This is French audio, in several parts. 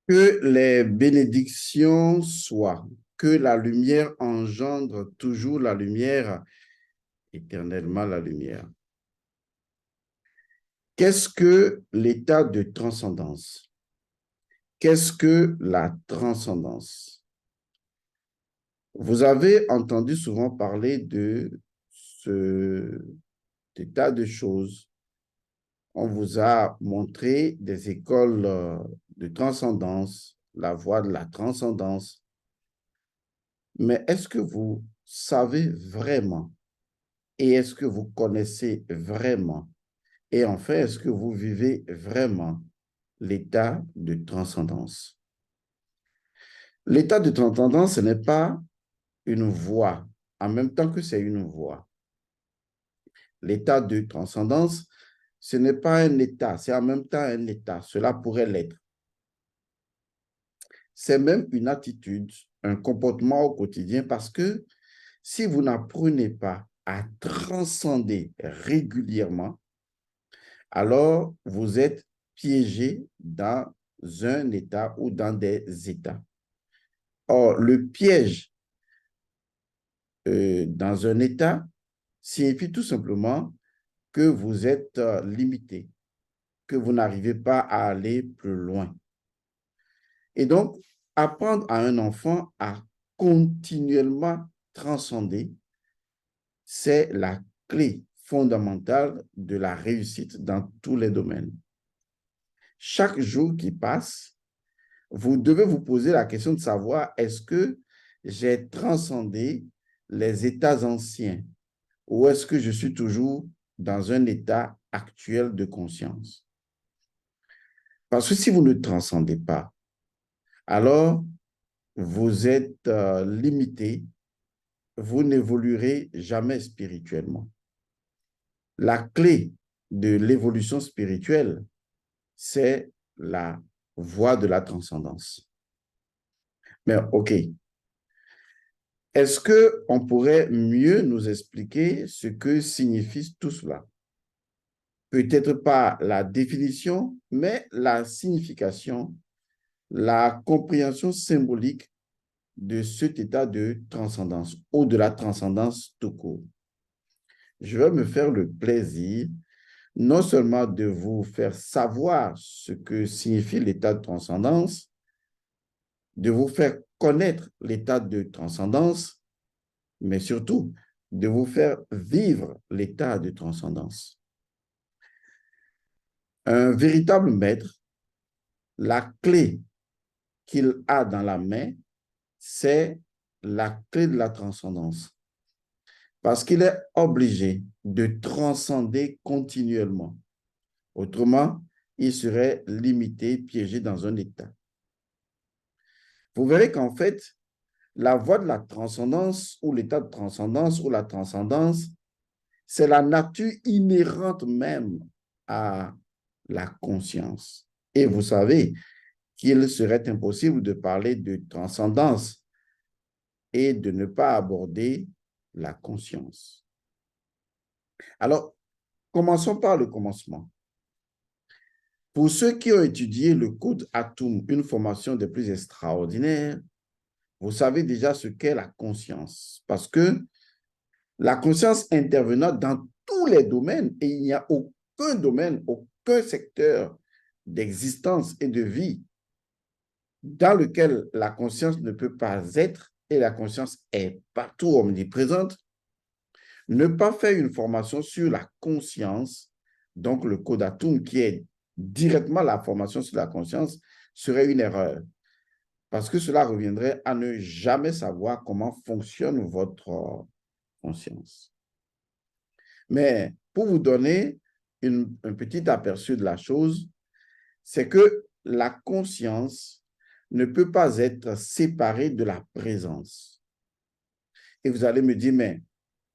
Que les bénédictions soient, que la lumière engendre toujours la lumière, éternellement la lumière. Qu'est-ce que l'état de transcendance? Qu'est-ce que la transcendance? Vous avez entendu souvent parler de cet état de choses. On vous a montré des écoles de transcendance, la voie de la transcendance. Mais est-ce que vous savez vraiment et est-ce que vous connaissez vraiment et enfin, est-ce que vous vivez vraiment l'état de transcendance? L'état de transcendance, ce n'est pas une voie, en même temps que c'est une voie. L'état de transcendance, ce n'est pas un état, c'est en même temps un état. Cela pourrait l'être. C'est même une attitude, un comportement au quotidien parce que si vous n'apprenez pas à transcender régulièrement, alors vous êtes piégé dans un état ou dans des états. Or, le piège dans un état signifie tout simplement que vous êtes limité, que vous n'arrivez pas à aller plus loin. Et donc, apprendre à un enfant à continuellement transcender, c'est la clé fondamentale de la réussite dans tous les domaines. Chaque jour qui passe, vous devez vous poser la question de savoir, est-ce que j'ai transcendé les états anciens ou est-ce que je suis toujours dans un état actuel de conscience? Parce que si vous ne transcendez pas, alors vous êtes limité, vous n'évoluerez jamais spirituellement. La clé de l'évolution spirituelle, c'est la voie de la transcendance. Mais OK, est-ce qu'on pourrait mieux nous expliquer ce que signifie tout cela? Peut-être pas la définition, mais la signification, la compréhension symbolique de cet état de transcendance ou de la transcendance tout court. Je vais me faire le plaisir non seulement de vous faire savoir ce que signifie l'état de transcendance, de vous faire connaître l'état de transcendance, mais surtout de vous faire vivre l'état de transcendance. Un véritable maître, la clé qu'il a dans la main, c'est la clé de la transcendance. Parce qu'il est obligé de transcender continuellement. Autrement, il serait limité, piégé dans un état. Vous verrez qu'en fait, la voie de la transcendance ou l'état de transcendance ou la transcendance, c'est la nature inhérente même à la conscience. Et vous savez qu'il serait impossible de parler de transcendance et de ne pas aborder la conscience. Alors, commençons par le commencement. Pour ceux qui ont étudié le code Atum, une formation des plus extraordinaires, vous savez déjà ce qu'est la conscience. Parce que la conscience intervenant dans tous les domaines, et il n'y a aucun domaine, aucun secteur d'existence et de vie dans lequel la conscience ne peut pas être, et la conscience est partout omniprésente, ne pas faire une formation sur la conscience, donc le code Atum qui est directement la formation sur la conscience, serait une erreur. Parce que cela reviendrait à ne jamais savoir comment fonctionne votre conscience. Mais pour vous donner un petit aperçu de la chose, c'est que la conscience ne peut pas être séparée de la présence. Et vous allez me dire, mais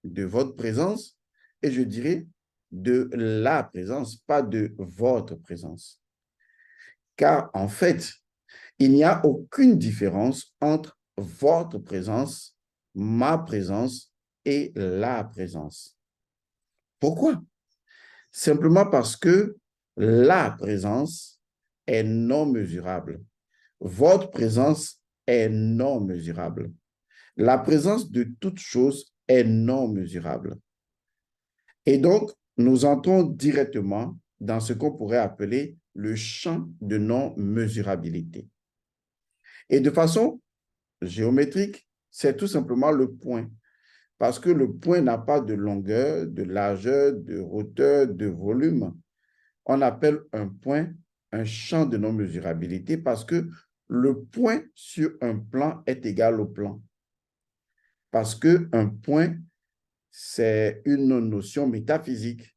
de votre présence, et je dirais de la présence, pas de votre présence. Car en fait, il n'y a aucune différence entre votre présence, ma présence et la présence. Pourquoi? Simplement parce que la présence est non mesurable. votre présence est non mesurable. La présence de toute chose est non mesurable. Et donc, nous entrons directement dans ce qu'on pourrait appeler le champ de non-mesurabilité. Et de façon géométrique, c'est tout simplement le point. Parce que le point n'a pas de longueur, de largeur, de hauteur, de volume. On appelle un point un champ de non-mesurabilité parce que le point sur un plan est égal au plan. Parce qu'un point, c'est une notion métaphysique.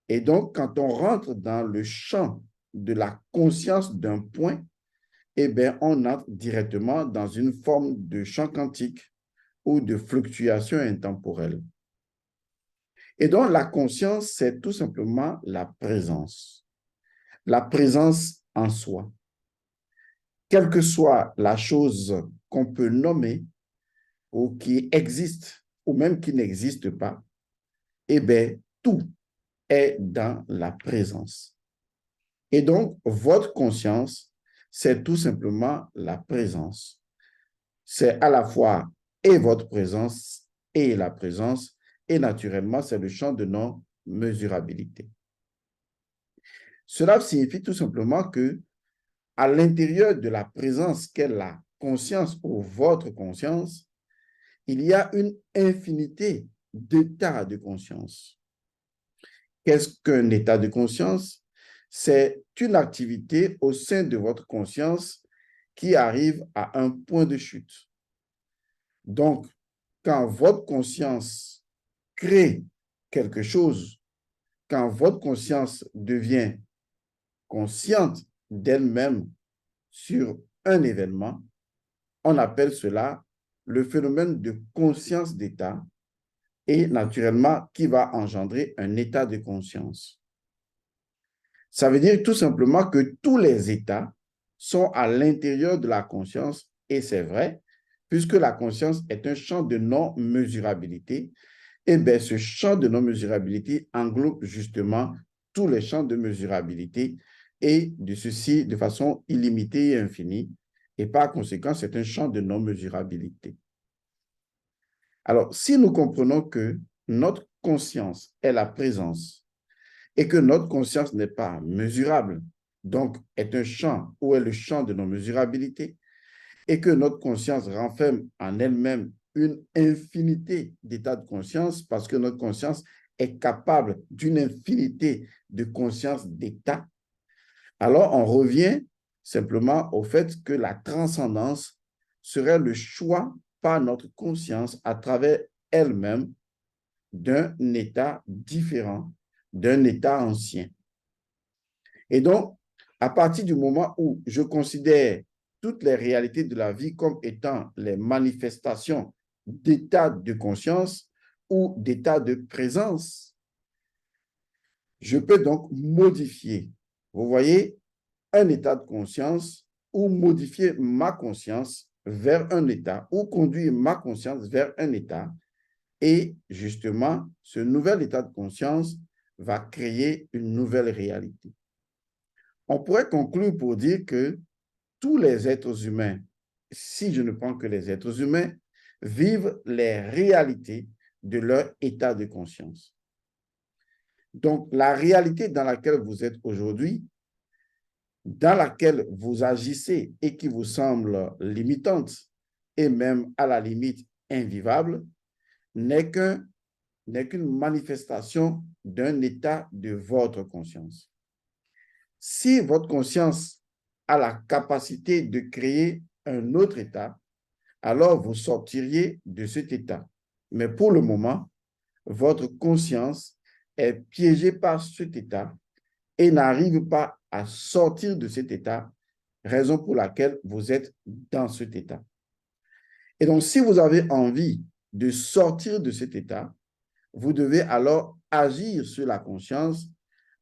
Et donc, quand on rentre dans le champ de la conscience d'un point, eh bien, on entre directement dans une forme de champ quantique ou de fluctuation intemporelle. Et donc, la conscience, c'est tout simplement la présence en soi. Quelle que soit la chose qu'on peut nommer ou qui existe ou même qui n'existe pas, eh bien, tout est dans la présence. Et donc, votre conscience, c'est tout simplement la présence. C'est à la fois et votre présence et la présence, et naturellement, c'est le champ de non-mesurabilité. Cela signifie tout simplement que à l'intérieur de la présence qu'est la conscience ou votre conscience, il y a une infinité d'états de conscience. Qu'est-ce qu'un état de conscience? C'est une activité au sein de votre conscience qui arrive à un point de chute. Donc, quand votre conscience crée quelque chose, quand votre conscience devient consciente d'elle-même sur un événement, on appelle cela le phénomène de conscience d'état et naturellement qui va engendrer un état de conscience. Ça veut dire tout simplement que tous les états sont à l'intérieur de la conscience et c'est vrai, puisque la conscience est un champ de non-mesurabilité, et bien ce champ de non-mesurabilité englobe justement tous les champs de mesurabilité et de ceci de façon illimitée et infinie, et par conséquent, c'est un champ de non-mesurabilité. Alors, si nous comprenons que notre conscience est la présence et que notre conscience n'est pas mesurable, donc est un champ ou est le champ de non-mesurabilité, et que notre conscience renferme en elle-même une infinité d'états de conscience parce que notre conscience est capable d'une infinité de conscience d'états, alors on revient simplement au fait que la transcendance serait le choix par notre conscience à travers elle-même d'un état différent, d'un état ancien. Et donc, à partir du moment où je considère toutes les réalités de la vie comme étant les manifestations d'états de conscience ou d'états de présence, je peux donc modifier, vous voyez, un état de conscience ou modifier ma conscience vers un état ou conduire ma conscience vers un état. Et justement, ce nouvel état de conscience va créer une nouvelle réalité. On pourrait conclure pour dire que tous les êtres humains, si je ne prends que les êtres humains, vivent les réalités de leur état de conscience. Donc, la réalité dans laquelle vous êtes aujourd'hui, dans laquelle vous agissez et qui vous semble limitante et même à la limite invivable, n'est qu'une manifestation d'un état de votre conscience. Si votre conscience a la capacité de créer un autre état, alors vous sortiriez de cet état. Mais pour le moment, votre conscience est piégée par cet état et n'arrive pas à sortir de cet état, raison pour laquelle vous êtes dans cet état. Et donc, si vous avez envie de sortir de cet état, vous devez alors agir sur la conscience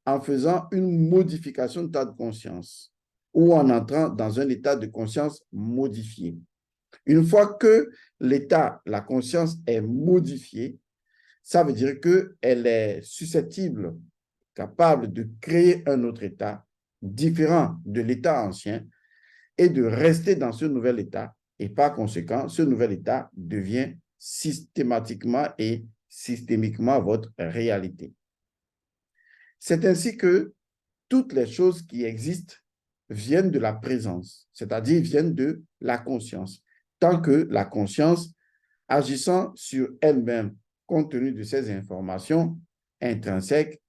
en faisant une modification d'état de conscience ou en entrant dans un état de conscience modifié. Une fois que l'état, la conscience est modifiée, ça veut dire qu'elle est susceptible, capable de créer un autre état différent de l'état ancien et de rester dans ce nouvel état. Et par conséquent, ce nouvel état devient systématiquement et systémiquement votre réalité. C'est ainsi que toutes les choses qui existent viennent de la présence, c'est-à-dire viennent de la conscience. Tant que la conscience, agissant sur elle-même, compte tenu de ces informations intrinsèques,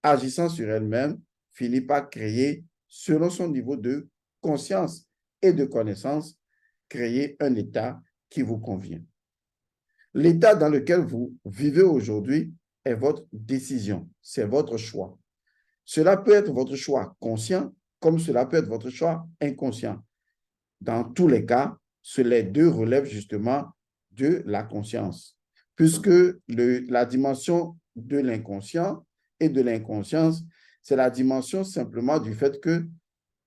agissant sur elle-même, finit par créer, selon son niveau de conscience et de connaissance, créer un état qui vous convient. L'état dans lequel vous vivez aujourd'hui est votre décision, c'est votre choix. Cela peut être votre choix conscient, comme cela peut être votre choix inconscient. Dans tous les cas, les deux relèvent justement de la conscience, puisque la dimension de l'inconscient et de l'inconscience, c'est la dimension simplement du fait que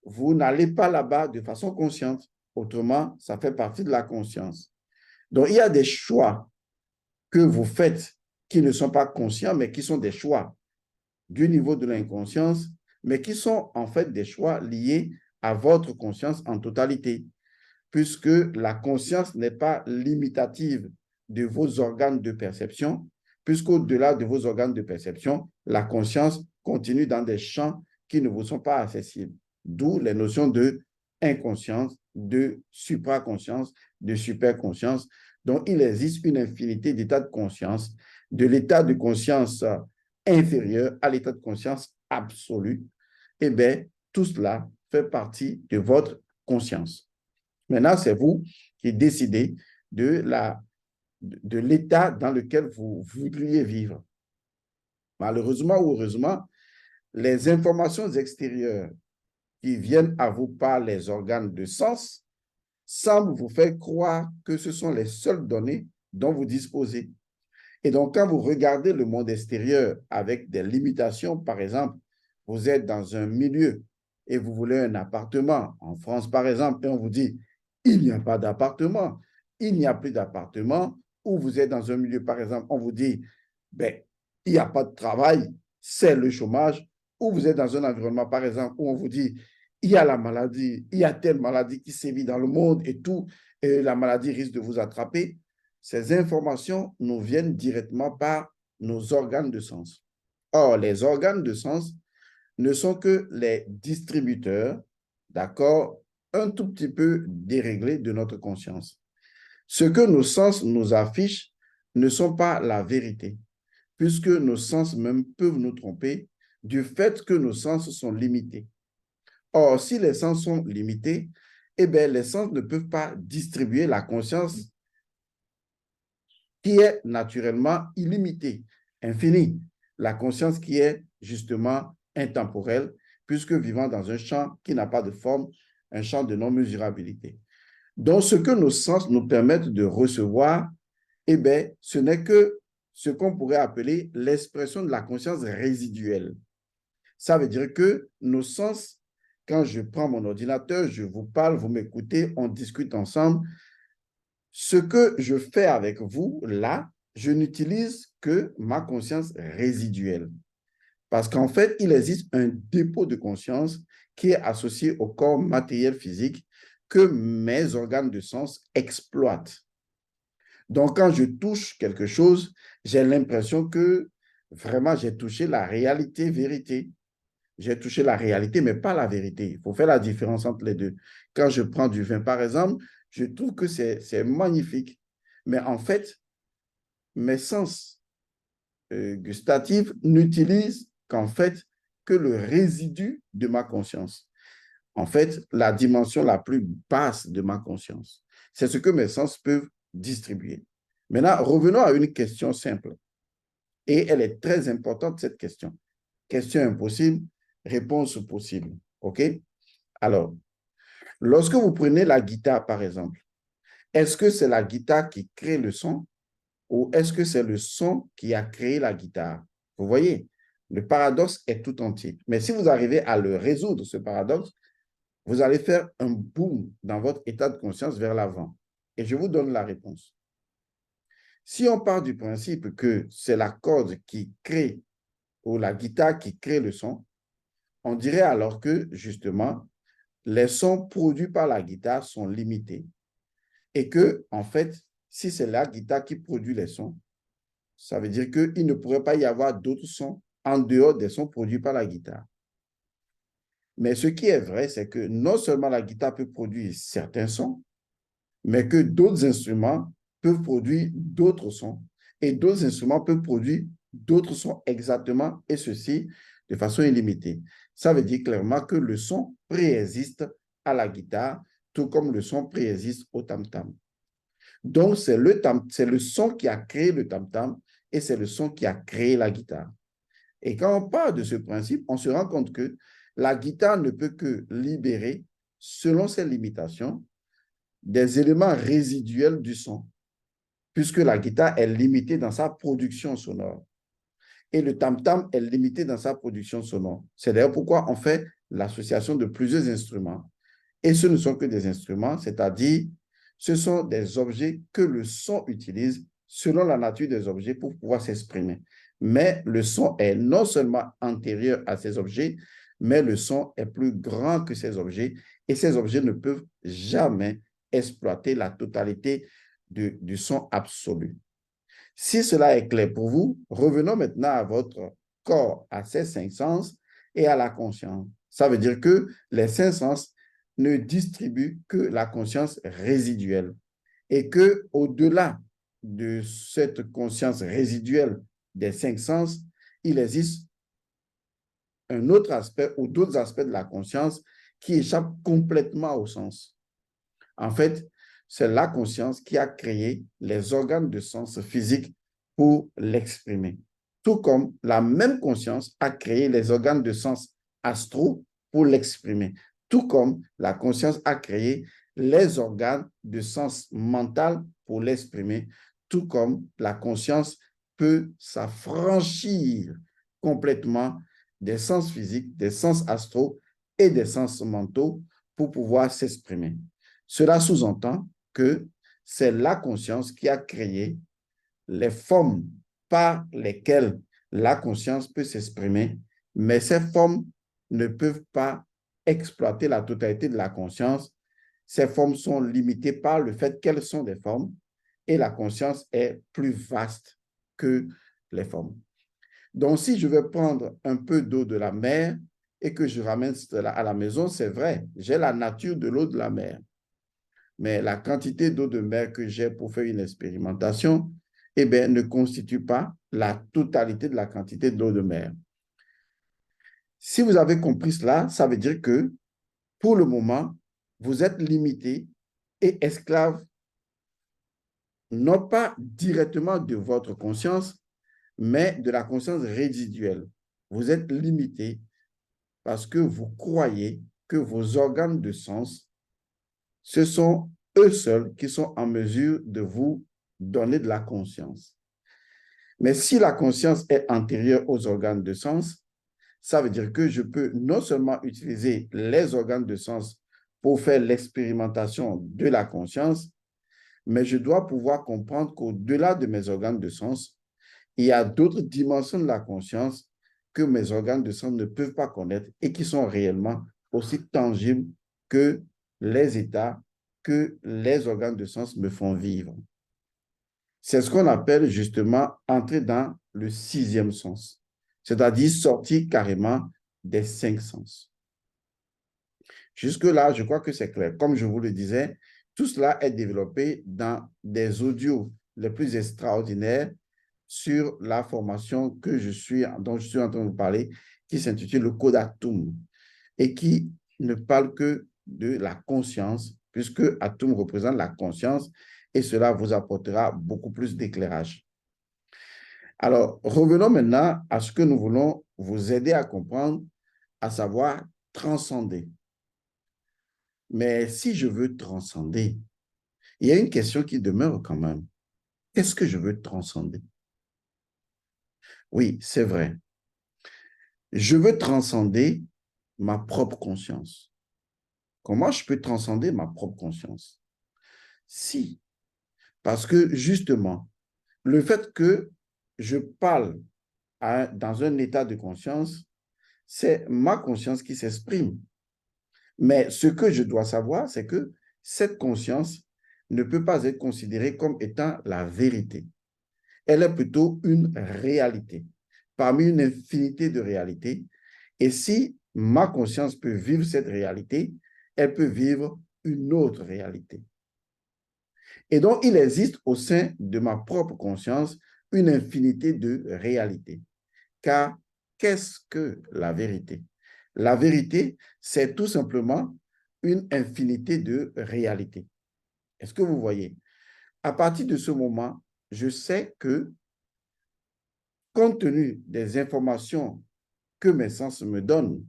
vous n'allez pas là-bas de façon consciente. Autrement, ça fait partie de la conscience. Donc, il y a des choix que vous faites qui ne sont pas conscients, mais qui sont des choix du niveau de l'inconscience, mais qui sont en fait des choix liés à votre conscience en totalité, puisque la conscience n'est pas limitative de vos organes de perception, puisqu'au-delà de vos organes de perception, la conscience continue dans des champs qui ne vous sont pas accessibles, d'où les notions de inconscience, de supraconscience, de superconscience. Donc, il existe une infinité d'états de conscience, de l'état de conscience inférieur à l'état de conscience absolu. Eh bien, tout cela fait partie de votre conscience. Maintenant, c'est vous qui décidez de l'état dans lequel vous voudriez vivre. Malheureusement ou heureusement, les informations extérieures qui viennent à vous par les organes de sens semblent vous faire croire que ce sont les seules données dont vous disposez. Et donc, quand vous regardez le monde extérieur avec des limitations, par exemple, vous êtes dans un milieu et vous voulez un appartement, en France par exemple, et on vous dit, il n'y a pas d'appartement, il n'y a plus d'appartement, ou vous êtes dans un milieu, par exemple, on vous dit, ben, il n'y a pas de travail, c'est le chômage, ou vous êtes dans un environnement, par exemple, où on vous dit, il y a la maladie, il y a telle maladie qui sévit dans le monde et tout, et la maladie risque de vous attraper. Ces informations nous viennent directement par nos organes de sens. Or, les organes de sens ne sont que les distributeurs, d'accord, un tout petit peu déréglés de notre conscience. Ce que nos sens nous affichent ne sont pas la vérité, puisque nos sens même peuvent nous tromper du fait que nos sens sont limités. Or, si les sens sont limités, eh bien, les sens ne peuvent pas distribuer la conscience qui est naturellement illimitée, infinie. La conscience qui est justement intemporelle, puisque vivant dans un champ qui n'a pas de forme, un champ de non-mesurabilité. Donc, ce que nos sens nous permettent de recevoir, eh bien, ce n'est que ce qu'on pourrait appeler l'expression de la conscience résiduelle. Ça veut dire que nos sens, quand je prends mon ordinateur, je vous parle, vous m'écoutez, on discute ensemble, ce que je fais avec vous, là, je n'utilise que ma conscience résiduelle. Parce qu'en fait, il existe un dépôt de conscience qui est associé au corps matériel physique que mes organes de sens exploitent. Donc, quand je touche quelque chose, j'ai l'impression que vraiment j'ai touché la réalité, vérité. J'ai touché la réalité, mais pas la vérité. Il faut faire la différence entre les deux. Quand je prends du vin, par exemple, je trouve que c'est magnifique. Mais en fait, mes sens gustatifs n'utilisent qu'en fait que le résidu de ma conscience. En fait, la dimension la plus basse de ma conscience. C'est ce que mes sens peuvent distribuer. Maintenant, revenons à une question simple. Et elle est très importante, cette question. Question impossible, réponse possible. OK? Alors, lorsque vous prenez la guitare, par exemple, est-ce que c'est la guitare qui crée le son ou est-ce que c'est le son qui a créé la guitare? Vous voyez, le paradoxe est tout entier. Mais si vous arrivez à le résoudre, ce paradoxe, vous allez faire un boom dans votre état de conscience vers l'avant. Et je vous donne la réponse. Si on part du principe que c'est la corde qui crée ou la guitare qui crée le son, on dirait alors que, justement, les sons produits par la guitare sont limités et que, en fait, si c'est la guitare qui produit les sons, ça veut dire qu'il ne pourrait pas y avoir d'autres sons en dehors des sons produits par la guitare. Mais ce qui est vrai, c'est que non seulement la guitare peut produire certains sons, mais que d'autres instruments peuvent produire d'autres sons et d'autres instruments peuvent produire d'autres sons exactement, et ceci de façon illimitée. Ça veut dire clairement que le son préexiste à la guitare, tout comme le son préexiste au tam-tam. Donc, c'est le son qui a créé le tam-tam et c'est le son qui a créé la guitare. Et quand on parle de ce principe, on se rend compte que la guitare ne peut que libérer, selon ses limitations, des éléments résiduels du son, puisque la guitare est limitée dans sa production sonore. Et le tam-tam est limité dans sa production sonore. C'est d'ailleurs pourquoi on fait l'association de plusieurs instruments. Et ce ne sont que des instruments, c'est-à-dire ce sont des objets que le son utilise selon la nature des objets pour pouvoir s'exprimer. Mais le son est non seulement antérieur à ces objets, mais le son est plus grand que ces objets et ces objets ne peuvent jamais exploiter la totalité du son absolu. Si cela est clair pour vous, revenons maintenant à votre corps, à ses cinq sens et à la conscience. Ça veut dire que les cinq sens ne distribuent que la conscience résiduelle et que au-delà de cette conscience résiduelle des cinq sens, il existe un autre aspect ou d'autres aspects de la conscience qui échappent complètement au sens. En fait, c'est la conscience qui a créé les organes de sens physiques pour l'exprimer. Tout comme la même conscience a créé les organes de sens astraux pour l'exprimer. Tout comme la conscience a créé les organes de sens mental pour l'exprimer. Tout comme la conscience peut s'affranchir complètement des sens physiques, des sens astraux et des sens mentaux pour pouvoir s'exprimer. Cela sous-entend que c'est la conscience qui a créé les formes par lesquelles la conscience peut s'exprimer, mais ces formes ne peuvent pas exploiter la totalité de la conscience. Ces formes sont limitées par le fait qu'elles sont des formes et la conscience est plus vaste que les formes. Donc, si je vais prendre un peu d'eau de la mer et que je ramène cela à la maison, c'est vrai, j'ai la nature de l'eau de la mer. Mais la quantité d'eau de mer que j'ai pour faire une expérimentation, eh bien, ne constitue pas la totalité de la quantité d'eau de mer. Si vous avez compris cela, ça veut dire que, pour le moment, vous êtes limité et esclave, non pas directement de votre conscience, mais de la conscience résiduelle. Vous êtes limité parce que vous croyez que vos organes de sens, ce sont eux seuls qui sont en mesure de vous donner de la conscience. Mais si la conscience est antérieure aux organes de sens, ça veut dire que je peux non seulement utiliser les organes de sens pour faire l'expérimentation de la conscience, mais je dois pouvoir comprendre qu'au-delà de mes organes de sens, il y a d'autres dimensions de la conscience que mes organes de sens ne peuvent pas connaître et qui sont réellement aussi tangibles que les états que les organes de sens me font vivre. C'est ce qu'on appelle justement entrer dans le sixième sens, c'est-à-dire sortir carrément des cinq sens. Jusque-là, je crois que c'est clair. Comme je vous le disais, tout cela est développé dans des audios les plus extraordinaires sur la formation dont je suis en train de vous parler, qui s'intitule le Code Atum et qui ne parle que de la conscience, puisque Atum représente la conscience et cela vous apportera beaucoup plus d'éclairage. Alors, revenons maintenant à ce que nous voulons vous aider à comprendre, à savoir transcender. Mais si je veux transcender, il y a une question qui demeure quand même. Qu'est-ce que je veux transcender? Oui, c'est vrai. Je veux transcender ma propre conscience. Comment je peux transcender ma propre conscience? Si, parce que justement, le fait que je parle dans un état de conscience, c'est ma conscience qui s'exprime. Mais ce que je dois savoir, c'est que cette conscience ne peut pas être considérée comme étant la vérité. Elle est plutôt une réalité, parmi une infinité de réalités. Et si ma conscience peut vivre cette réalité, elle peut vivre une autre réalité. Et donc, il existe au sein de ma propre conscience une infinité de réalités. Car qu'est-ce que la vérité? La vérité, c'est tout simplement une infinité de réalités. Est-ce que vous voyez? À partir de ce moment, je sais que, compte tenu des informations que mes sens me donnent,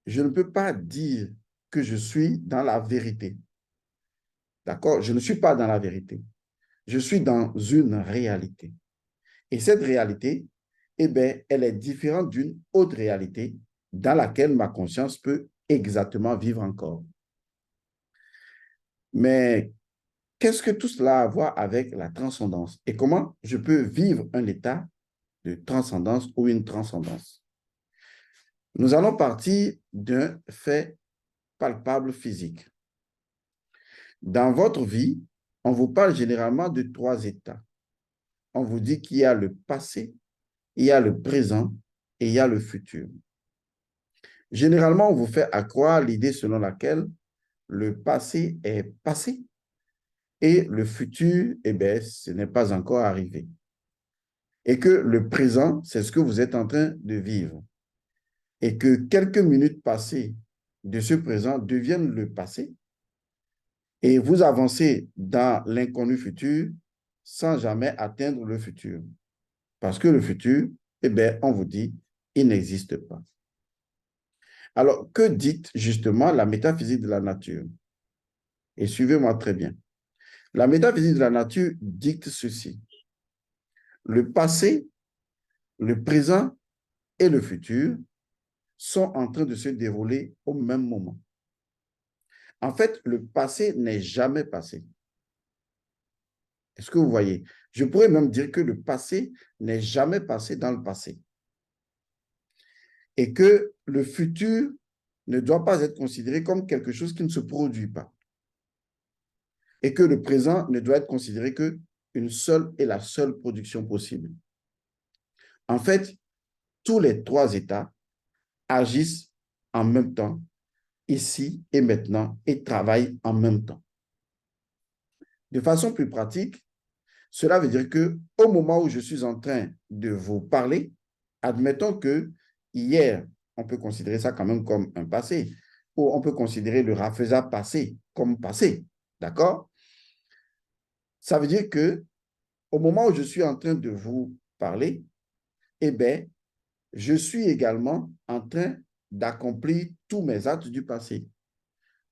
je ne peux pas dire que je suis dans la vérité. D'accord? Je ne suis pas dans la vérité. Je suis dans une réalité. Et cette réalité, eh bien, elle est différente d'une autre réalité dans laquelle ma conscience peut exactement vivre encore. Mais qu'est-ce que tout cela a à voir avec la transcendance? Et comment je peux vivre un état de transcendance ou une transcendance? Nous allons partir d'un fait palpable physique. Dans votre vie, on vous parle généralement de trois états. On vous dit qu'il y a le passé, il y a le présent et il y a le futur. Généralement, on vous fait accroire l'idée selon laquelle le passé est passé et le futur, eh bien, ce n'est pas encore arrivé. Et que le présent, c'est ce que vous êtes en train de vivre. Et que quelques minutes passées de ce présent deviennent le passé et vous avancez dans l'inconnu futur sans jamais atteindre le futur. Parce que le futur, eh bien, on vous dit, il n'existe pas. Alors, que dit justement la métaphysique de la nature? Et suivez-moi très bien. La métaphysique de la nature dicte ceci. Le passé, le présent et le futur sont en train de se dérouler au même moment. En fait, le passé n'est jamais passé. Est-ce que vous voyez? Je pourrais même dire que le passé n'est jamais passé dans le passé. Et que le futur ne doit pas être considéré comme quelque chose qui ne se produit pas. Et que le présent ne doit être considéré qu'une seule et la seule production possible. En fait, tous les trois états agissent en même temps, ici et maintenant, et travaillent en même temps. De façon plus pratique, cela veut dire que au moment où je suis en train de vous parler, admettons que hier, on peut considérer ça quand même comme un passé, ou on peut considérer le Rafeza passé comme passé, d'accord? Ça veut dire que au moment où je suis en train de vous parler, eh bien, je suis également en train d'accomplir tous mes actes du passé.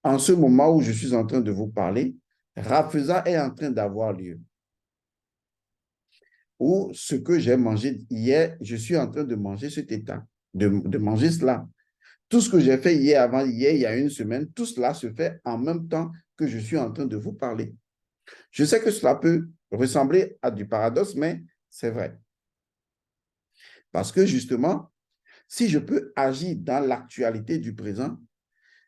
En ce moment où je suis en train de vous parler, Rafeza est en train d'avoir lieu. Ou ce que j'ai mangé hier, je suis en train de manger cet état, de manger cela. Tout ce que j'ai fait hier, avant hier, il y a une semaine, tout cela se fait en même temps que je suis en train de vous parler. Je sais que cela peut ressembler à du paradoxe, mais c'est vrai. Parce que justement, si je peux agir dans l'actualité du présent,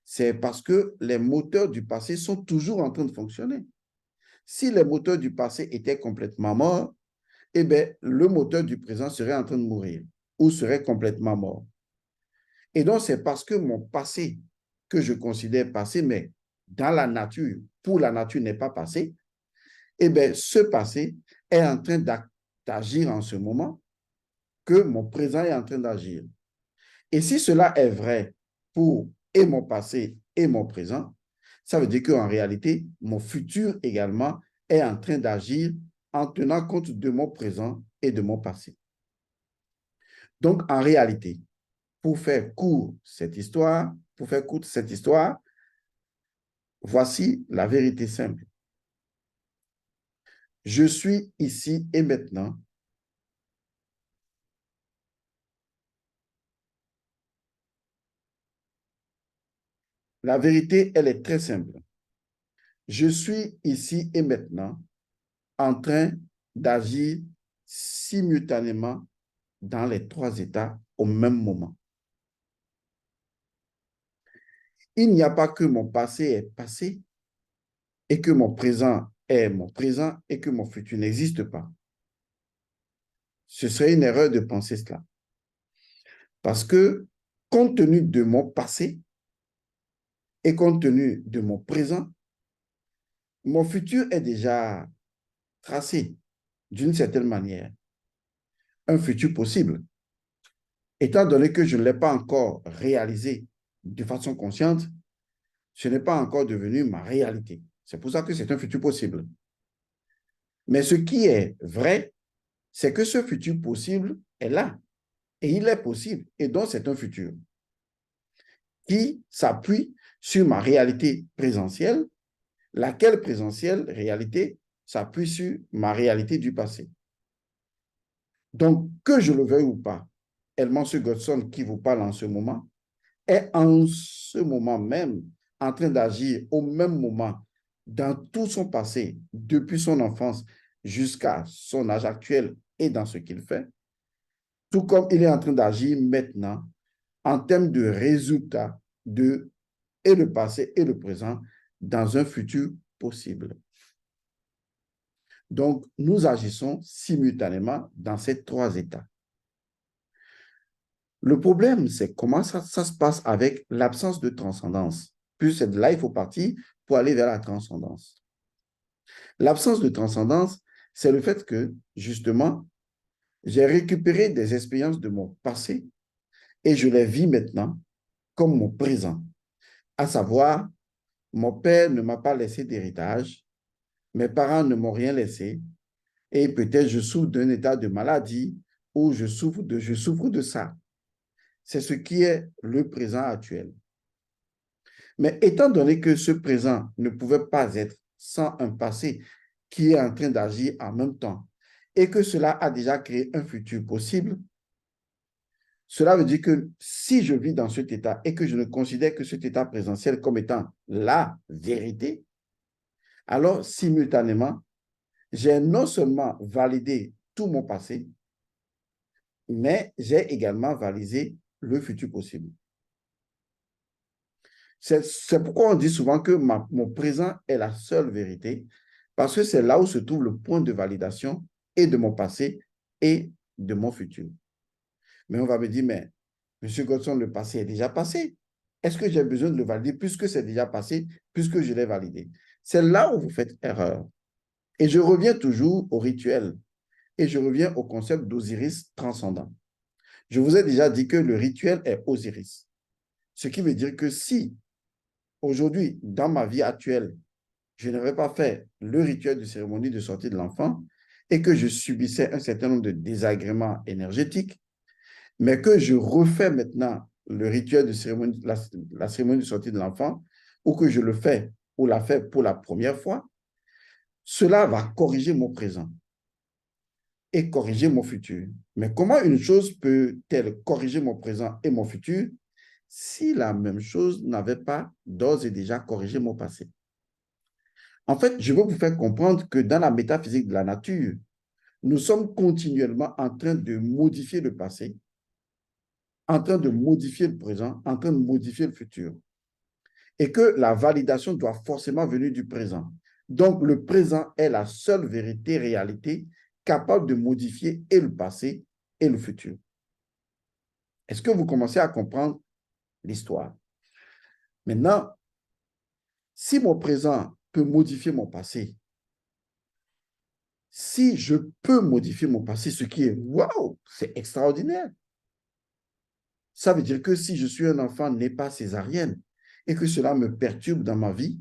c'est parce que les moteurs du passé sont toujours en train de fonctionner. Si les moteurs du passé étaient complètement morts, eh bien, le moteur du présent serait en train de mourir ou serait complètement mort. Et donc, c'est parce que mon passé, que je considère passé, mais dans la nature, pour la nature n'est pas passé, eh bien, ce passé est en train d'agir en ce moment que mon présent est en train d'agir. Et si cela est vrai pour et mon passé et mon présent, ça veut dire qu'en réalité, mon futur également est en train d'agir en tenant compte de mon présent et de mon passé. Donc, en réalité, pour faire court cette histoire, voici la vérité simple. Je suis ici et maintenant. La vérité, elle est très simple. Je suis ici et maintenant en train d'agir simultanément dans les trois états au même moment. Il n'y a pas que mon passé est passé et que mon présent est mon présent et que mon futur n'existe pas. Ce serait une erreur de penser cela. Parce que compte tenu de mon passé et compte tenu de mon présent, mon futur est déjà tracé d'une certaine manière. Un futur possible. Étant donné que je ne l'ai pas encore réalisé de façon consciente, ce n'est pas encore devenu ma réalité. C'est pour ça que c'est un futur possible. Mais ce qui est vrai, c'est que ce futur possible est là. Et il est possible. Et donc, c'est un futur qui s'appuie sur ma réalité présentielle, laquelle présentielle réalité s'appuie sur ma réalité du passé. Donc, que je le veuille ou pas, Elmansu Godson qui vous parle en ce moment, est en ce moment même en train d'agir au même moment dans tout son passé, depuis son enfance jusqu'à son âge actuel et dans ce qu'il fait, tout comme il est en train d'agir maintenant en termes de résultats de et le passé et le présent dans un futur possible. Donc, nous agissons simultanément dans ces trois états. Le problème, c'est comment ça se passe avec l'absence de transcendance. Puis c'est de là, il faut partir pour aller vers la transcendance. L'absence de transcendance, c'est le fait que, justement, j'ai récupéré des expériences de mon passé et je les vis maintenant comme mon présent. À savoir, mon père ne m'a pas laissé d'héritage, mes parents ne m'ont rien laissé, et peut-être je souffre d'un état de maladie ou je souffre de ça. C'est ce qui est le présent actuel. Mais étant donné que ce présent ne pouvait pas être sans un passé qui est en train d'agir en même temps et que cela a déjà créé un futur possible, cela veut dire que si je vis dans cet état et que je ne considère que cet état présentiel comme étant la vérité, alors simultanément, j'ai non seulement validé tout mon passé, mais j'ai également validé le futur possible. C'est pourquoi on dit souvent que mon présent est la seule vérité, parce que c'est là où se trouve le point de validation et de mon passé et de mon futur. Mais on va me dire, mais M. Godson, le passé est déjà passé. Est-ce que j'ai besoin de le valider puisque c'est déjà passé, puisque je l'ai validé? C'est là où vous faites erreur. Et je reviens toujours au rituel et je reviens au concept d'Osiris transcendant. Je vous ai déjà dit que le rituel est Osiris. Ce qui veut dire que si aujourd'hui, dans ma vie actuelle, je n'avais pas fait le rituel de cérémonie de sortie de l'enfant et que je subissais un certain nombre de désagréments énergétiques, mais que je refais maintenant le rituel de cérémonie, la cérémonie de sortie de l'enfant, ou que je le fais ou la fais pour la première fois, cela va corriger mon présent et corriger mon futur. Mais comment une chose peut-elle corriger mon présent et mon futur si la même chose n'avait pas d'ores et déjà corrigé mon passé? En fait, je veux vous faire comprendre que dans la métaphysique de la nature, nous sommes continuellement en train de modifier le passé, en train de modifier le présent, en train de modifier le futur. Et que la validation doit forcément venir du présent. Donc, le présent est la seule vérité, réalité capable de modifier et le passé et le futur. Est-ce que vous commencez à comprendre l'histoire? Maintenant, si mon présent peut modifier mon passé, si je peux modifier mon passé, ce qui est waouh, c'est extraordinaire. Ça veut dire que si je suis un enfant né pas césarienne et que cela me perturbe dans ma vie,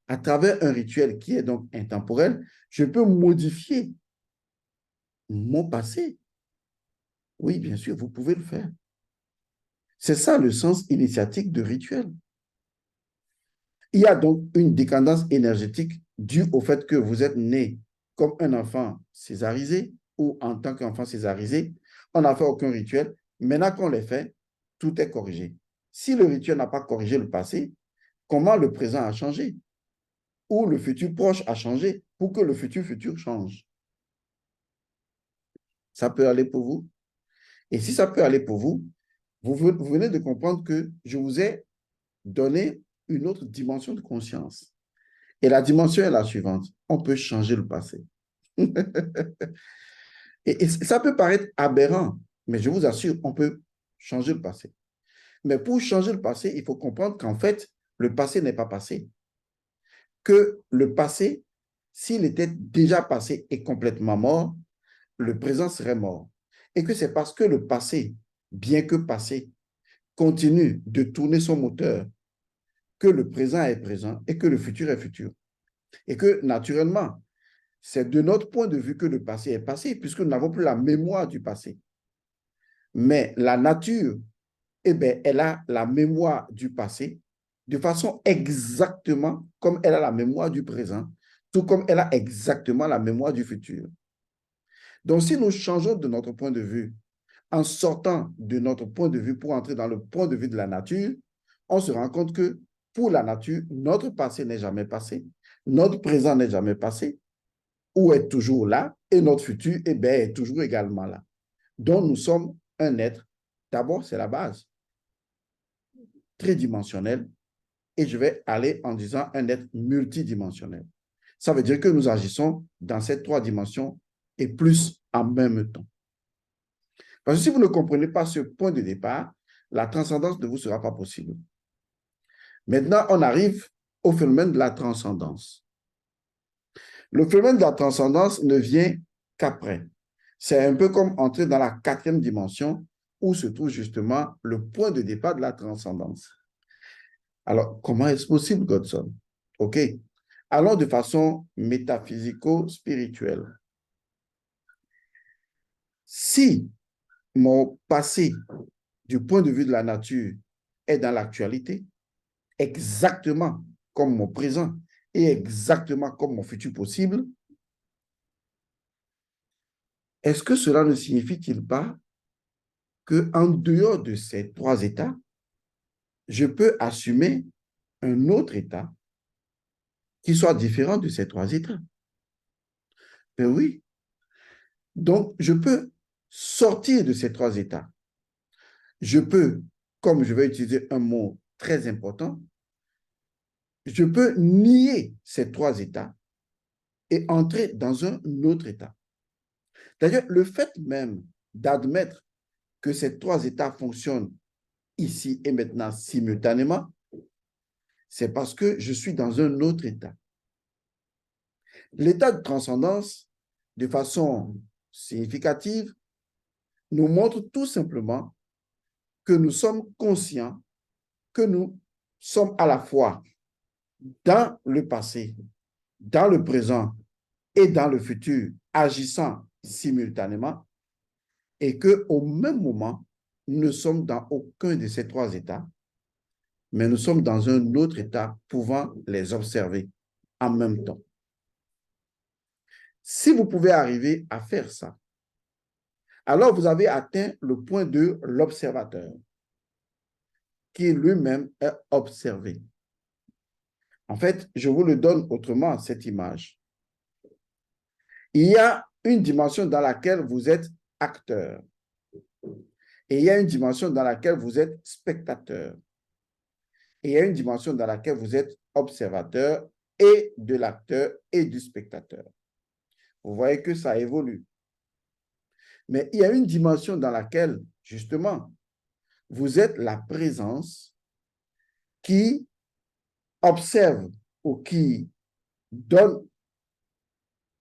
à travers un rituel qui est donc intemporel, je peux modifier mon passé. Oui, bien sûr, vous pouvez le faire. C'est ça le sens initiatique de rituel. Il y a donc une dépendance énergétique due au fait que vous êtes né comme un enfant césarisé ou en tant qu'enfant césarisé. On n'a fait aucun rituel. Maintenant qu'on les fait, tout est corrigé. Si le rituel n'a pas corrigé le passé, comment le présent a changé ou le futur proche a changé pour que le futur change? Ça peut aller pour vous? Et si ça peut aller pour vous, vous venez de comprendre que je vous ai donné une autre dimension de conscience. Et la dimension est la suivante. On peut changer le passé. Et ça peut paraître aberrant, mais je vous assure, on peut changer le passé. Mais pour changer le passé, il faut comprendre qu'en fait, le passé n'est pas passé. Que le passé, s'il était déjà passé et complètement mort, le présent serait mort. Et que c'est parce que le passé, bien que passé, continue de tourner son moteur, que le présent est présent et que le futur est futur. Et que, naturellement, c'est de notre point de vue que le passé est passé, puisque nous n'avons plus la mémoire du passé. Mais la nature, eh bien, elle a la mémoire du passé de façon exactement comme elle a la mémoire du présent, tout comme elle a exactement la mémoire du futur. Donc, si nous changeons de notre point de vue, en sortant de notre point de vue pour entrer dans le point de vue de la nature, on se rend compte que pour la nature, notre passé n'est jamais passé, notre présent n'est jamais passé, ou est toujours là, et notre futur eh bien, est toujours également là. Donc, nous sommes un être, d'abord, c'est la base, tridimensionnel, et je vais aller en disant un être multidimensionnel. Ça veut dire que nous agissons dans ces trois dimensions et plus en même temps. Parce que si vous ne comprenez pas ce point de départ, la transcendance ne vous sera pas possible. Maintenant, on arrive au phénomène de la transcendance. Le phénomène de la transcendance ne vient qu'après. C'est un peu comme entrer dans la quatrième dimension où se trouve justement le point de départ de la transcendance. Alors, comment est-ce possible, Godson? OK. Allons de façon métaphysico-spirituelle. Si mon passé, du point de vue de la nature, est dans l'actualité, exactement comme mon présent et exactement comme mon futur possible, est-ce que cela ne signifie-t-il pas qu'en dehors de ces trois états, je peux assumer un autre état qui soit différent de ces trois états? Ben oui. Donc, je peux sortir de ces trois états. Je peux, comme je vais utiliser un mot très important, je peux nier ces trois états et entrer dans un autre état. D'ailleurs, le fait même d'admettre que ces trois états fonctionnent ici et maintenant simultanément, c'est parce que je suis dans un autre état. L'état de transcendance, de façon significative, nous montre tout simplement que nous sommes conscients que nous sommes à la fois dans le passé, dans le présent et dans le futur, agissant simultanément, et qu'au même moment, nous ne sommes dans aucun de ces trois états, mais nous sommes dans un autre état pouvant les observer en même temps. Si vous pouvez arriver à faire ça, alors vous avez atteint le point de l'observateur, qui lui-même est observé. En fait, je vous le donne autrement, cette image. Il y a une dimension dans laquelle vous êtes acteur. Et il y a une dimension dans laquelle vous êtes spectateur. Et il y a une dimension dans laquelle vous êtes observateur et de l'acteur et du spectateur. Vous voyez que ça évolue. Mais il y a une dimension dans laquelle, justement, vous êtes la présence qui observe ou qui donne,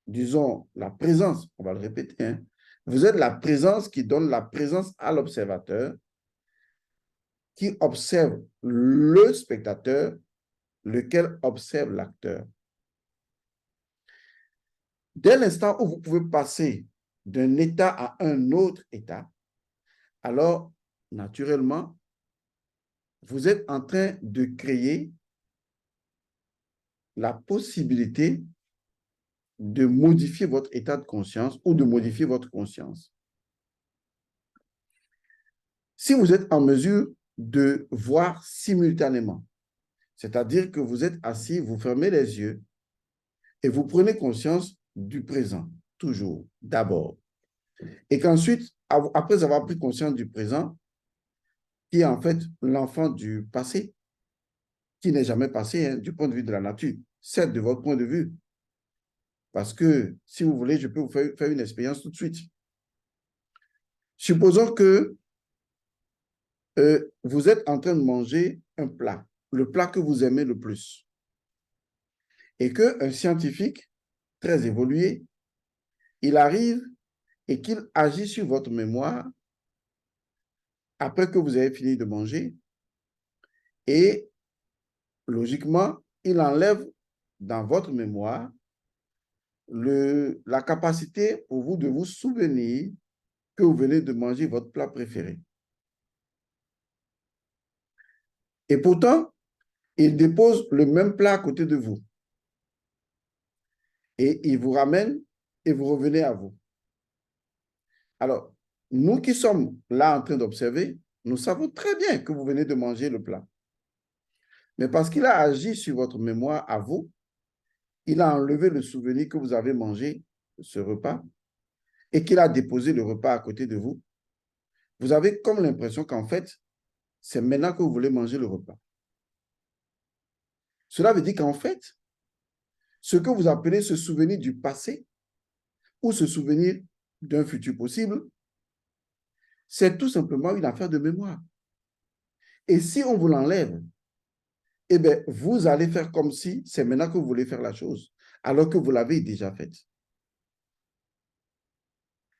disons, la présence, on va le répéter, hein. Vous êtes la présence qui donne la présence à l'observateur, qui observe le spectateur, lequel observe l'acteur. Dès l'instant où vous pouvez passer d'un état à un autre état, alors, naturellement, vous êtes en train de créer la possibilité de modifier votre état de conscience ou de modifier votre conscience. Si vous êtes en mesure de voir simultanément, c'est-à-dire que vous êtes assis, vous fermez les yeux et vous prenez conscience du présent, toujours, d'abord. Et qu'ensuite, après avoir pris conscience du présent, qui est en fait l'enfant du passé, qui n'est jamais passé hein, du point de vue de la nature, certes de votre point de vue. Parce que, si vous voulez, je peux vous faire une expérience tout de suite. Supposons que vous êtes en train de manger un plat, le plat que vous aimez le plus, et qu'un scientifique très évolué, il arrive et qu'il agit sur votre mémoire après que vous avez fini de manger, et logiquement, il enlève dans votre mémoire la capacité pour vous de vous souvenir que vous venez de manger votre plat préféré. Et pourtant, il dépose le même plat à côté de vous. Et il vous ramène et vous revenez à vous. Alors, nous qui sommes là en train d'observer, nous savons très bien que vous venez de manger le plat. Mais parce qu'il a agi sur votre mémoire à vous, il a enlevé le souvenir que vous avez mangé ce repas et qu'il a déposé le repas à côté de vous. Vous avez comme l'impression qu'en fait, c'est maintenant que vous voulez manger le repas. Cela veut dire qu'en fait, ce que vous appelez ce souvenir du passé ou ce souvenir d'un futur possible, c'est tout simplement une affaire de mémoire. Et si on vous l'enlève, eh bien, vous allez faire comme si c'est maintenant que vous voulez faire la chose, alors que vous l'avez déjà faite.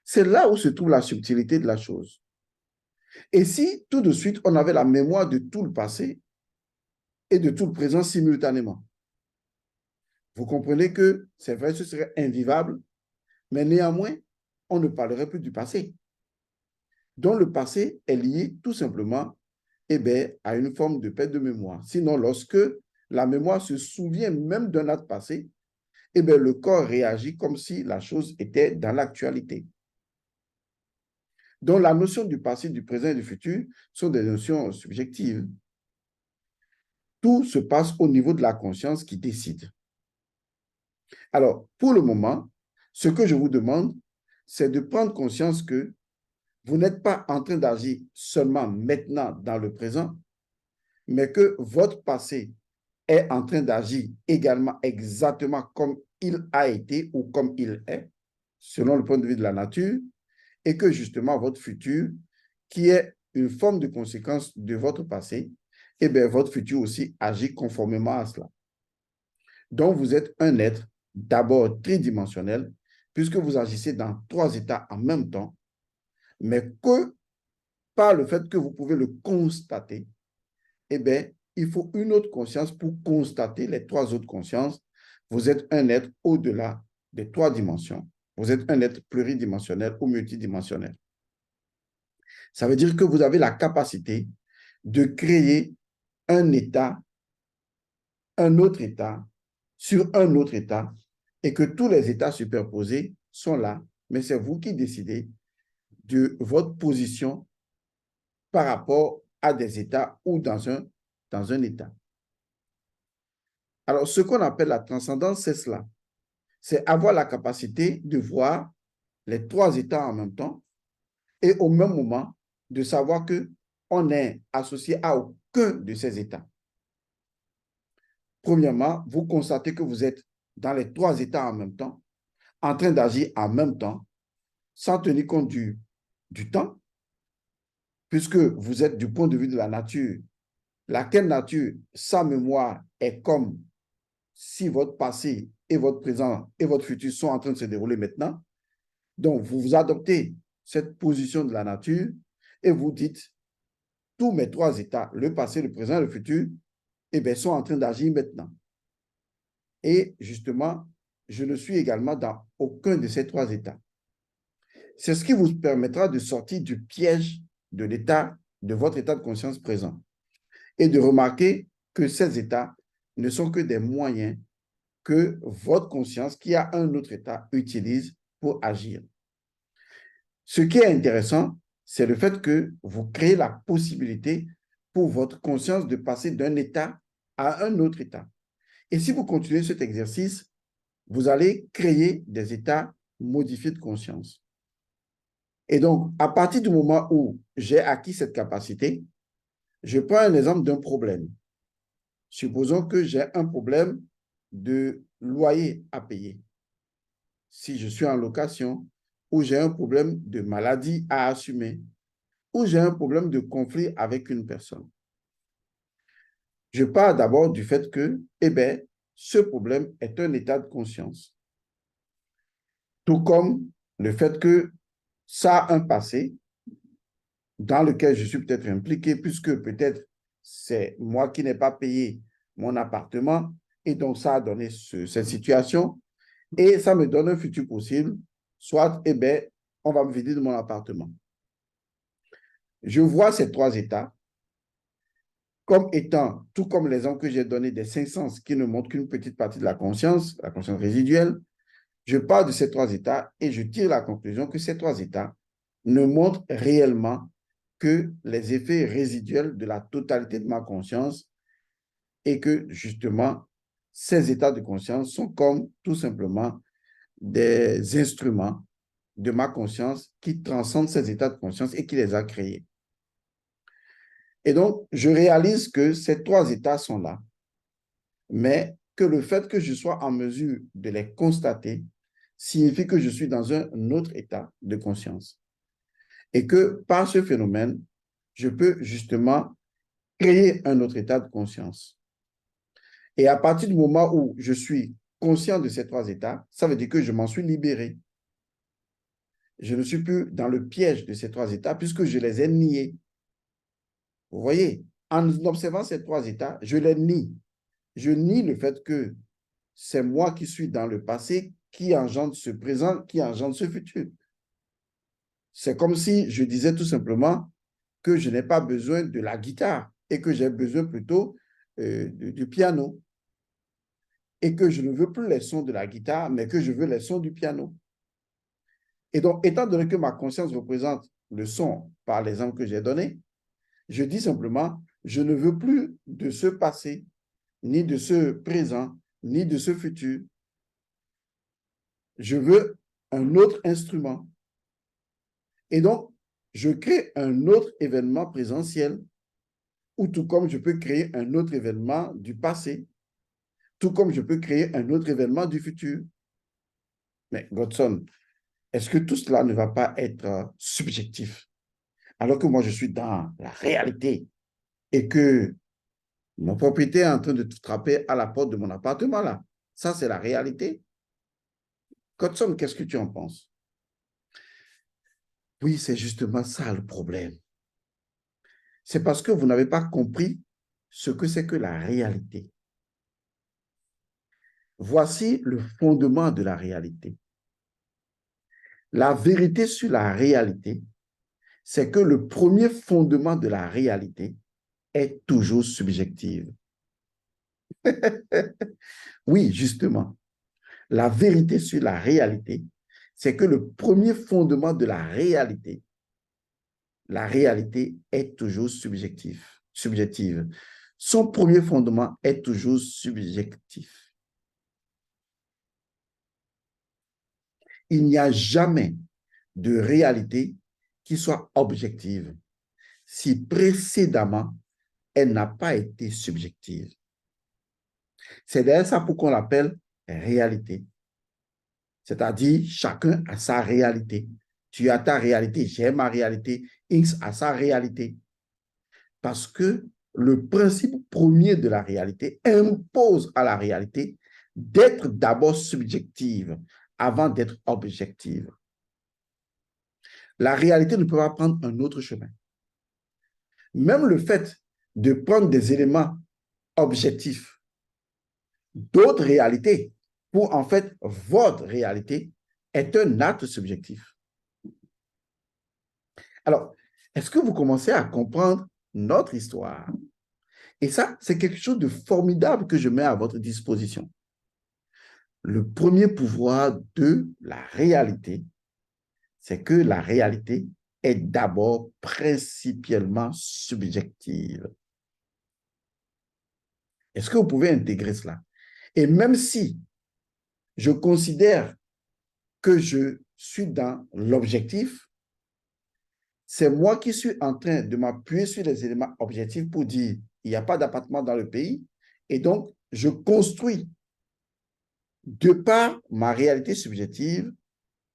C'est là où se trouve la subtilité de la chose. Et si tout de suite, on avait la mémoire de tout le passé et de tout le présent simultanément, vous comprenez que c'est vrai, ce serait invivable, mais néanmoins, on ne parlerait plus du passé. Donc, le passé est lié tout simplement eh bien, à une forme de perte de mémoire. Sinon, lorsque la mémoire se souvient même d'un acte passé, eh bien, le corps réagit comme si la chose était dans l'actualité. Donc, la notion du passé, du présent et du futur sont des notions subjectives. Tout se passe au niveau de la conscience qui décide. Alors, pour le moment, ce que je vous demande, c'est de prendre conscience que vous n'êtes pas en train d'agir seulement maintenant dans le présent, mais que votre passé est en train d'agir également exactement comme il a été ou comme il est, selon le point de vue de la nature, et que justement votre futur, qui est une forme de conséquence de votre passé, eh bien, votre futur aussi agit conformément à cela. Donc, vous êtes un être d'abord tridimensionnel, puisque vous agissez dans 3 états en même temps, mais que par le fait que vous pouvez le constater, eh bien, il faut une autre conscience pour constater les 3 autres consciences. Vous êtes un être au-delà des 3 dimensions. Vous êtes un être pluridimensionnel ou multidimensionnel. Ça veut dire que vous avez la capacité de créer un état, un autre état, sur un autre état, et que tous les états superposés sont là, mais c'est vous qui décidez de votre position par rapport à des états ou dans un état. Alors, ce qu'on appelle la transcendance, c'est cela. C'est avoir la capacité de voir les 3 états en même temps et au même moment de savoir qu'on est associé à aucun de ces états. Premièrement, vous constatez que vous êtes dans les 3 états en même temps, en train d'agir en même temps, sans tenir compte du temps, puisque vous êtes du point de vue de la nature. Laquelle nature, sa mémoire est comme si votre passé et votre présent et votre futur sont en train de se dérouler maintenant. Donc, vous adoptez cette position de la nature et vous dites, tous mes 3 états, le passé, le présent et le futur, eh bien, sont en train d'agir maintenant. Et justement, je ne suis également dans aucun de ces 3 états. C'est ce qui vous permettra de sortir du piège de l'état, de votre état de conscience présent et de remarquer que ces états ne sont que des moyens que votre conscience, qui a un autre état, utilise pour agir. Ce qui est intéressant, c'est le fait que vous créez la possibilité pour votre conscience de passer d'un état à un autre état. Et si vous continuez cet exercice, vous allez créer des états modifiés de conscience. Et donc, à partir du moment où j'ai acquis cette capacité, je prends un exemple d'un problème. Supposons que j'ai un problème de loyer à payer. Si je suis en location, ou j'ai un problème de maladie à assumer, ou j'ai un problème de conflit avec une personne. Je pars d'abord du fait que, eh bien, ce problème est un état de conscience. Tout comme le fait que ça a un passé dans lequel je suis peut-être impliqué, puisque peut-être c'est moi qui n'ai pas payé mon appartement, et donc ça a donné cette situation, et ça me donne un futur possible, soit, eh bien, on va me vider de mon appartement. Je vois ces trois états comme étant, tout comme l'exemple que j'ai donné des cinq sens qui ne montrent qu'une petite partie de la conscience résiduelle, je pars de ces trois états et je tire la conclusion que ces trois états ne montrent réellement que les effets résiduels de la totalité de ma conscience et que justement, ces états de conscience sont comme tout simplement des instruments de ma conscience qui transcendent ces états de conscience et qui les a créés. Et donc, je réalise que ces trois états sont là, mais que le fait que je sois en mesure de les constater signifie que je suis dans un autre état de conscience. Et que par ce phénomène, je peux justement créer un autre état de conscience. Et à partir du moment où je suis conscient de ces trois états, ça veut dire que je m'en suis libéré. Je ne suis plus dans le piège de ces trois états puisque je les ai niés. Vous voyez, en observant ces trois états, je les nie. Je nie le fait que c'est moi qui suis dans le passé qui engendre ce présent, qui engendre ce futur. C'est comme si je disais tout simplement que je n'ai pas besoin de la guitare et que j'ai besoin plutôt du piano. Et que je ne veux plus les sons de la guitare, mais que je veux les sons du piano. Et donc, étant donné que ma conscience représente le son par l'exemple que j'ai donné, je dis simplement, je ne veux plus de ce passé, ni de ce présent, ni de ce futur. Je veux un autre instrument. Et donc, je crée un autre événement présentiel, ou tout comme je peux créer un autre événement du passé, tout comme je peux créer un autre événement du futur. Mais Godson, est-ce que tout cela ne va pas être subjectif? Alors que moi, je suis dans la réalité et que mon propriétaire est en train de frapper à la porte de mon appartement, là. Ça, c'est la réalité. Godson, qu'est-ce que tu en penses? Oui, c'est justement ça le problème. C'est parce que vous n'avez pas compris ce que c'est que la réalité. Voici le fondement de la réalité. La vérité sur la réalité, c'est que le premier fondement de la réalité est toujours subjective. Oui, justement, la vérité sur la réalité, c'est que le premier fondement de la réalité est toujours subjective. Son premier fondement est toujours subjectif. Il n'y a jamais de réalité qui soit objective si précédemment elle n'a pas été subjective. C'est d'ailleurs ça pourquoi on l'appelle réalité. C'est-à-dire, chacun a sa réalité. Tu as ta réalité, j'ai ma réalité, X a sa réalité. Parce que le principe premier de la réalité impose à la réalité d'être d'abord subjective avant d'être objective. La réalité ne peut pas prendre un autre chemin. Même le fait de prendre des éléments objectifs d'autres réalités pour en fait votre réalité est un acte subjectif. Alors, est-ce que vous commencez à comprendre notre histoire? Et ça, c'est quelque chose de formidable que je mets à votre disposition. Le premier pouvoir de la réalité, c'est que la réalité est d'abord principalement subjective. Est-ce que vous pouvez intégrer cela? Et même si je considère que je suis dans l'objectif, c'est moi qui suis en train de m'appuyer sur les éléments objectifs pour dire il n'y a pas d'appartement dans le pays Et donc, je construis, de par ma réalité subjective,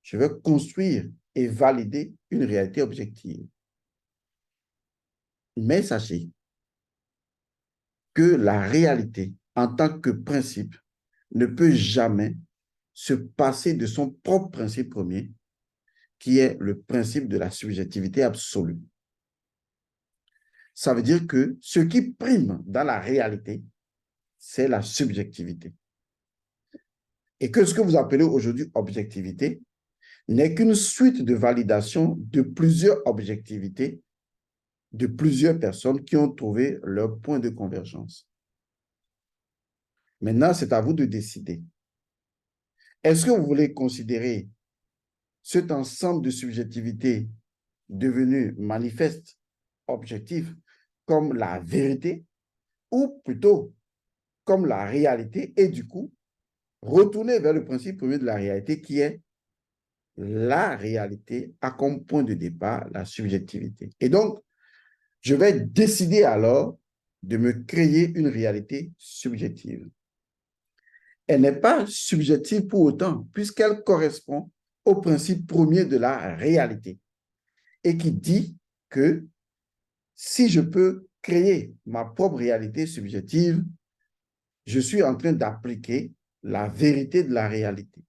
je vais construire et valider une réalité objective. Mais sachez que la réalité, en tant que principe, ne peut jamais se passer de son propre principe premier, qui est le principe de la subjectivité absolue. Ça veut dire que ce qui prime dans la réalité, c'est la subjectivité. Et que ce que vous appelez aujourd'hui objectivité n'est qu'une suite de validation de plusieurs objectivités, de plusieurs personnes qui ont trouvé leur point de convergence. Maintenant, c'est à vous de décider. Est-ce que vous voulez considérer cet ensemble de subjectivités devenu manifeste, objectif, comme la vérité, ou plutôt comme la réalité, et du coup, retourner vers le principe premier de la réalité qui est la réalité a comme point de départ la subjectivité. Et donc, je vais décider alors de me créer une réalité subjective. Elle n'est pas subjective pour autant, puisqu'elle correspond au principe premier de la réalité et qui dit que si je peux créer ma propre réalité subjective, je suis en train d'appliquer la vérité de la réalité.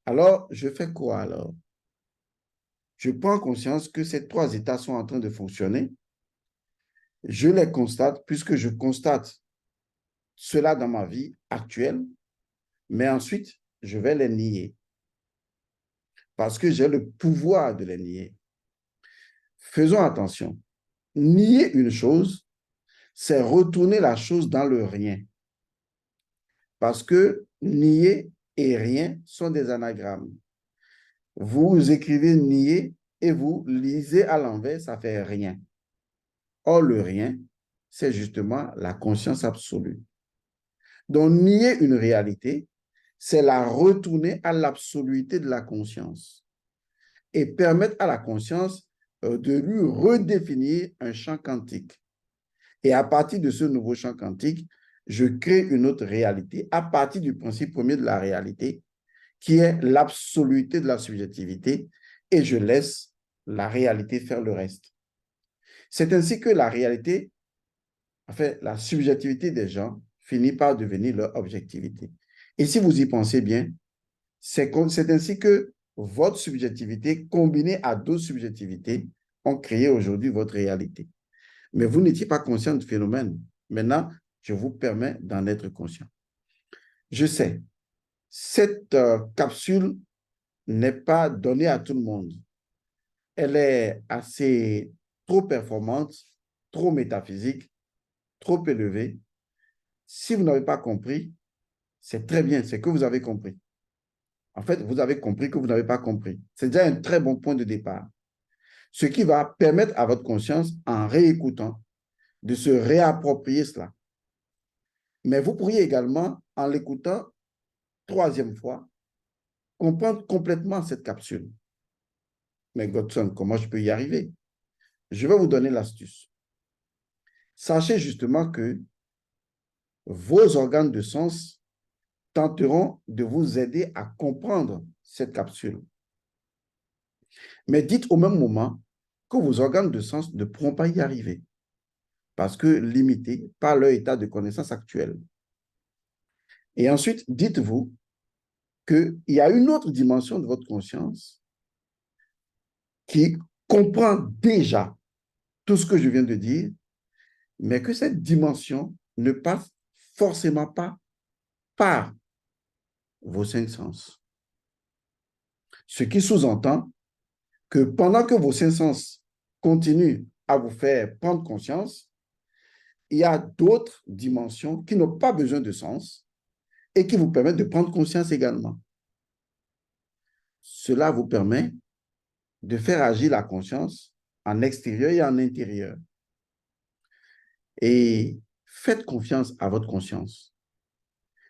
Alors, je fais quoi alors? Je prends conscience que ces trois états sont en train de fonctionner. Je les constate puisque je constate cela dans ma vie actuelle, mais ensuite, je vais les nier parce que j'ai le pouvoir de les nier. Faisons attention. Nier une chose, c'est retourner la chose dans le rien. Parce que nier et rien sont des anagrammes. Vous écrivez nier et vous lisez à l'envers, ça fait rien. Or, le rien, c'est justement la conscience absolue. Donc, nier une réalité, c'est la retourner à l'absoluité de la conscience et permettre à la conscience de lui redéfinir un champ quantique. Et à partir de ce nouveau champ quantique, je crée une autre réalité à partir du principe premier de la réalité, qui est l'absoluité de la subjectivité, et je laisse la réalité faire le reste. C'est ainsi que la réalité, en fait, la subjectivité des gens finit par devenir leur objectivité. Et si vous y pensez bien, c'est ainsi que votre subjectivité combinée à d'autres subjectivités ont créé aujourd'hui votre réalité. Mais vous n'étiez pas conscient du phénomène. Maintenant, je vous permets d'en être conscient. Je sais, cette capsule n'est pas donnée à tout le monde. Elle est assez trop performante, trop métaphysique, trop élevée. Si vous n'avez pas compris, c'est très bien, c'est que vous avez compris. En fait, vous avez compris que vous n'avez pas compris. C'est déjà un très bon point de départ. Ce qui va permettre à votre conscience, en réécoutant, de se réapproprier cela. Mais vous pourriez également, en l'écoutant troisième fois, comprendre complètement cette capsule. Mais Godson, comment je peux y arriver? Je vais vous donner l'astuce. Sachez justement que vos organes de sens tenteront de vous aider à comprendre cette capsule. Mais dites au même moment que vos organes de sens ne pourront pas y arriver parce que limités par leur état de connaissance actuel. Et ensuite, dites-vous qu'il y a une autre dimension de votre conscience qui comprend déjà tout ce que je viens de dire, mais que cette dimension ne passe forcément pas par vos cinq sens. Ce qui sous-entend que pendant que vos cinq sens continuent à vous faire prendre conscience, il y a d'autres dimensions qui n'ont pas besoin de sens et qui vous permettent de prendre conscience également. Cela vous permet de faire agir la conscience en extérieur et en intérieur. Et faites confiance à votre conscience.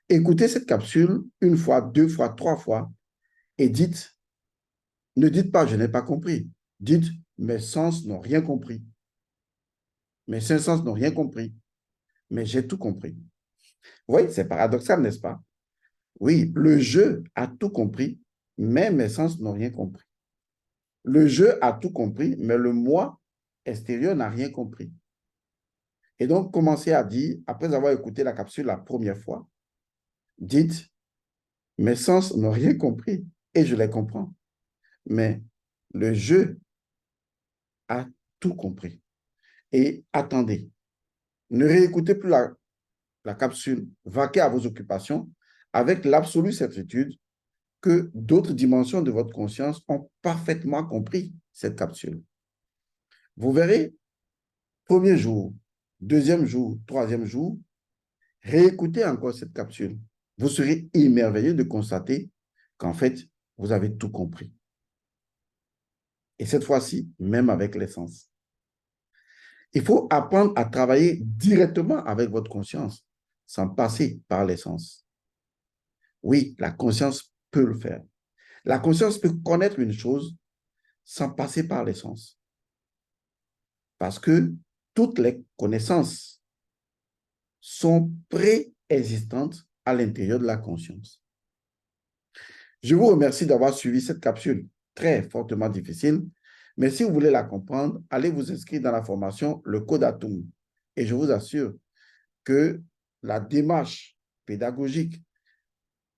Écoutez cette capsule une fois, deux fois, trois fois et dites, ne dites pas je n'ai pas compris. Dites mes sens n'ont rien compris. Mes cinq sens n'ont rien compris. mais j'ai tout compris. Oui, c'est paradoxal, n'est-ce pas? Oui, le jeu a tout compris, mais mes sens n'ont rien compris. Le jeu a tout compris, mais le moi extérieur n'a rien compris. Et donc, commencez à dire, après avoir écouté la capsule la première fois, dites, mes sens n'ont rien compris et je les comprends. Mais le jeu a tout compris. Et attendez, ne réécoutez plus la capsule, vaquez à vos occupations avec l'absolue certitude que d'autres dimensions de votre conscience ont parfaitement compris cette capsule. Vous verrez, premier jour, deuxième jour, troisième jour, réécoutez encore cette capsule. Vous serez émerveillé de constater qu'en fait, vous avez tout compris. Et cette fois-ci, même avec l'essence. Il faut apprendre à travailler directement avec votre conscience, sans passer par l'essence. Oui, la conscience peut le faire. La conscience peut connaître une chose sans passer par l'essence. Parce que toutes les connaissances sont préexistantes à l'intérieur de la conscience. Je vous remercie d'avoir suivi cette capsule très fortement difficile, mais si vous voulez la comprendre, allez vous inscrire dans la formation Le Code Atum. Et je vous assure que la démarche pédagogique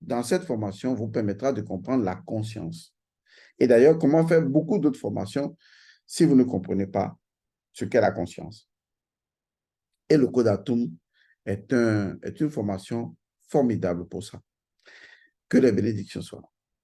dans cette formation vous permettra de comprendre la conscience. Et d'ailleurs, comment faire beaucoup d'autres formations si vous ne comprenez pas ce qu'est la conscience. Et le Code Atum est une formation formidable pour ça. Que les bénédictions soient.